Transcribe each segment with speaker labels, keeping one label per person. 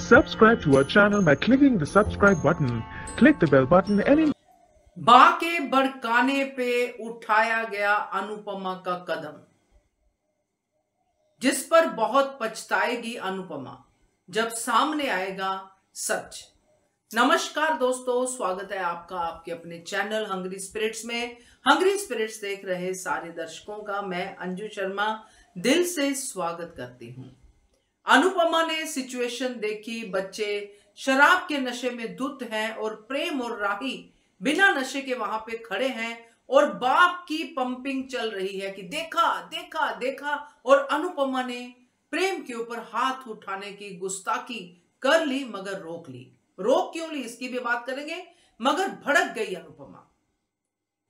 Speaker 1: Subscribe to our channel by clicking the subscribe button. Click the bell button and
Speaker 2: बा के भड़काने पे उठाया गया अनुपमा का कदम, जिस पर बहुत पछताएगी अनुपमा जब सामने आएगा सच। नमस्कार दोस्तों, स्वागत है आपका आपके अपने चैनल हंग्री स्पिरिट्स में। हंग्री स्पिरिट्स देख रहे सारे दर्शकों का मैं अंजू शर्मा दिल से स्वागत करती हूं। अनुपमा ने सिचुएशन देखी, बच्चे शराब के नशे में धुत हैं और प्रेम और राही बिना नशे के वहां पे खड़े हैं और बाप की पंपिंग चल रही है कि देखा देखा देखा, और अनुपमा ने प्रेम के ऊपर हाथ उठाने की गुस्ताखी कर ली, मगर रोक ली। रोक क्यों ली इसकी भी बात करेंगे, मगर भड़क गई अनुपमा।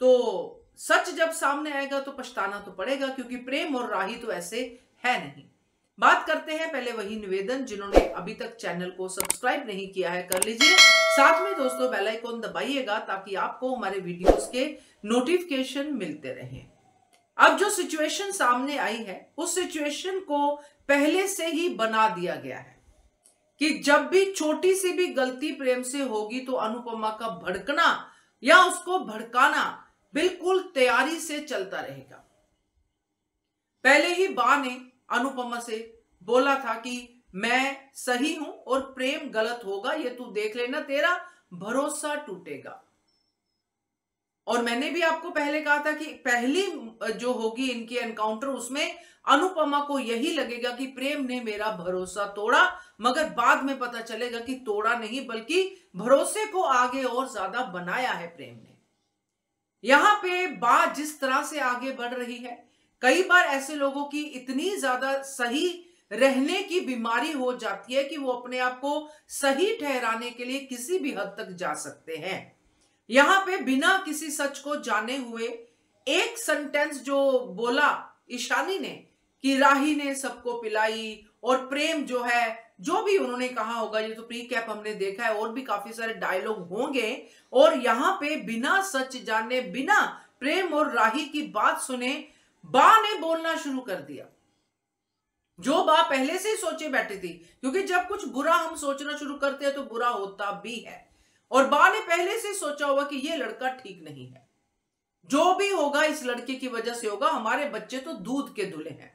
Speaker 2: तो सच जब सामने आएगा तो पछताना तो पड़ेगा, क्योंकि प्रेम और राही तो ऐसे है नहीं। बात करते हैं पहले वही निवेदन, जिन्होंने अभी तक चैनल को सब्सक्राइब नहीं किया है कर लीजिए, साथ में दोस्तों बेल आइकन दबाइएगा ताकि आपको हमारे वीडियोस के नोटिफिकेशन मिलते रहें। अब जो सिचुएशन सामने आई है उस सिचुएशन को पहले से ही बना दिया गया है कि जब भी छोटी सी भी गलती प्रेम से होगी तो अनुपमा का भड़कना या उसको भड़काना बिल्कुल तैयारी से चलता रहेगा। पहले ही बा ने अनुपमा से बोला था कि मैं सही हूं और प्रेम गलत होगा, ये तू देख लेना, तेरा भरोसा टूटेगा। और मैंने भी आपको पहले कहा था कि पहली जो होगी इनकी एनकाउंटर, उसमें अनुपमा को यही लगेगा कि प्रेम ने मेरा भरोसा तोड़ा, मगर बाद में पता चलेगा कि तोड़ा नहीं बल्कि भरोसे को आगे और ज्यादा बनाया है प्रेम ने। यहां पे बात जिस तरह से आगे बढ़ रही है, कई बार ऐसे लोगों की इतनी ज्यादा सही रहने की बीमारी हो जाती है कि वो अपने आप को सही ठहराने के लिए किसी भी हद तक जा सकते हैं। यहां पे बिना किसी सच को जाने हुए एक सेंटेंस जो बोला ईशानी ने कि राही ने सबको पिलाई और प्रेम जो है, जो भी उन्होंने कहा होगा, ये तो प्री कैप हमने देखा है और भी काफी सारे डायलॉग होंगे, और यहां पे बिना सच जाने बिना प्रेम और राही की बात सुने बा ने बोलना शुरू कर दिया, जो बा पहले से ही सोचे बैठी थी, क्योंकि जब कुछ बुरा हम सोचना शुरू करते हैं तो बुरा होता भी है। और बा ने पहले से सोचा होगा कि ये लड़का ठीक नहीं है, जो भी होगा इस लड़के की वजह से होगा, हमारे बच्चे तो दूध के धुले हैं।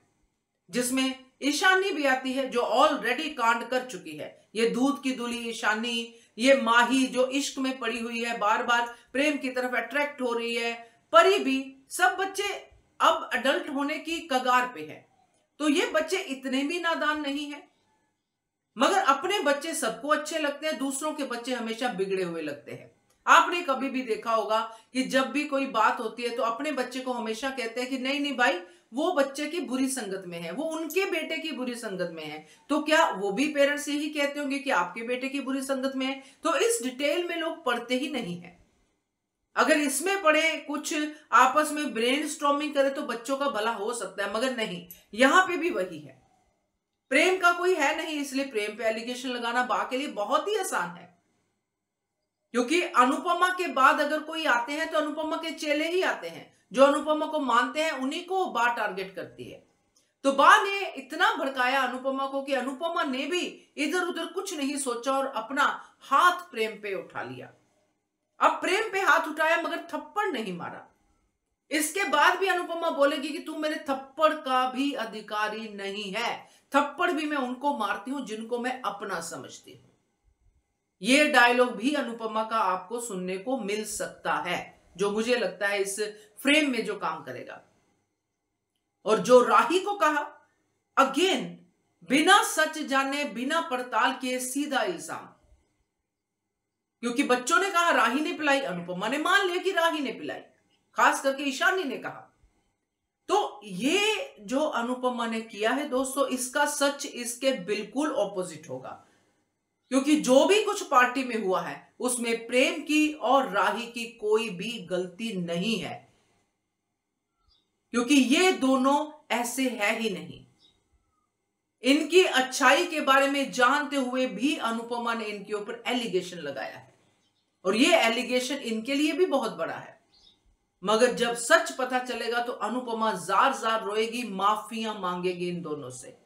Speaker 2: जिसमें ईशानी भी आती है जो ऑलरेडी कांड कर चुकी है। ये दूध की धुली ईशानी, ये माही जो इश्क में पड़ी हुई है, बार बार प्रेम की तरफ अट्रैक्ट हो रही है, परी भी, सब बच्चे अब अडल्ट होने की कगार पे है। तो ये बच्चे इतने भी नादान नहीं है, मगर अपने बच्चे सबको अच्छे लगते हैं, दूसरों के बच्चे हमेशा बिगड़े हुए लगते हैं। आपने कभी भी देखा होगा कि जब भी कोई बात होती है तो अपने बच्चे को हमेशा कहते हैं कि नहीं नहीं भाई, वो बच्चे की बुरी संगत में है, वो उनके बेटे की बुरी संगत में है। तो क्या वो भी पेरेंट्स यही कहते होंगे कि आपके बेटे की बुरी संगत में है? तो इस डिटेल में लोग पढ़ते ही नहीं है। अगर इसमें पढ़े, कुछ आपस में ब्रेनस्टॉर्मिंग करे तो बच्चों का भला हो सकता है, मगर नहीं, यहां पे भी वही है। प्रेम का कोई है नहीं, इसलिए प्रेम पे एलिगेशन लगाना बा के लिए बहुत ही आसान है, क्योंकि अनुपमा के बाद अगर कोई आते हैं तो अनुपमा के चेले ही आते हैं, जो अनुपमा को मानते हैं उन्हीं को बा टारगेट करती है। तो बा ने इतना भड़काया अनुपमा को कि अनुपमा ने भी इधर उधर कुछ नहीं सोचा और अपना हाथ प्रेम पे उठा लिया। अब प्रेम पे हाथ उठाया मगर थप्पड़ नहीं मारा। इसके बाद भी अनुपमा बोलेगी कि तू मेरे थप्पड़ का भी अधिकारी नहीं है, थप्पड़ भी मैं उनको मारती हूं जिनको मैं अपना समझती हूं। ये डायलॉग भी अनुपमा का आपको सुनने को मिल सकता है, जो मुझे लगता है इस फ्रेम में जो काम करेगा। और जो राही को कहा, अगेन बिना सच जाने बिना पड़ताल किए सीधा इल्जाम, क्योंकि बच्चों ने कहा राही ने पिलाई, अनुपमा ने मान लिया कि राही ने पिलाई, खास करके ईशानी ने कहा। तो ये जो अनुपमा ने किया है दोस्तों, इसका सच इसके बिल्कुल ऑपोजिट होगा, क्योंकि जो भी कुछ पार्टी में हुआ है उसमें प्रेम की और राही की कोई भी गलती नहीं है, क्योंकि ये दोनों ऐसे है ही नहीं। इनकी अच्छाई के बारे में जानते हुए भी अनुपमा ने इनके ऊपर एलिगेशन लगाया है, और ये एलिगेशन इनके लिए भी बहुत बड़ा है। मगर जब सच पता चलेगा तो अनुपमा जार जार रोएगी, माफियां मांगेगी इन दोनों से।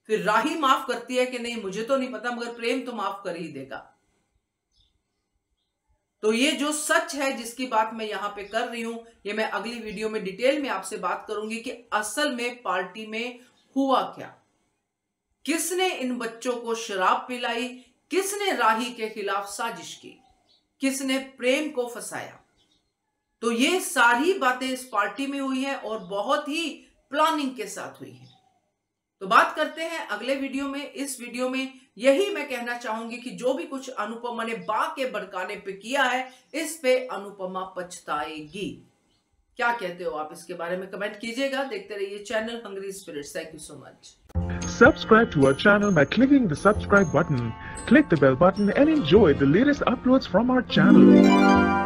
Speaker 2: फिर राही माफ करती है कि नहीं मुझे तो नहीं पता, मगर प्रेम तो माफ कर ही देगा। तो ये जो सच है जिसकी बात मैं यहां पे कर रही हूं, ये मैं अगली वीडियो में डिटेल में आपसे बात करूंगी कि असल में पार्टी में हुआ क्या, किसने इन बच्चों को शराब पिलाई, किसने राही के खिलाफ साजिश की, किसने प्रेम को फंसाया। तो ये सारी बातें इस पार्टी में हुई हैं और बहुत ही प्लानिंग के साथ हुई हैं। तो बात करते हैं अगले वीडियो में। इस वीडियो में यही मैं कहना चाहूंगी कि जो भी कुछ अनुपमा ने बा के भड़काने पे किया है, इस पे अनुपमा पछताएगी। क्या कहते हो आप इसके बारे में कमेंट कीजिएगा। देखते रहिए channel Hungry Spirits. Thank you so much.
Speaker 1: Subscribe to our channel by clicking the subscribe button. Click the bell button and enjoy the latest uploads from our channel.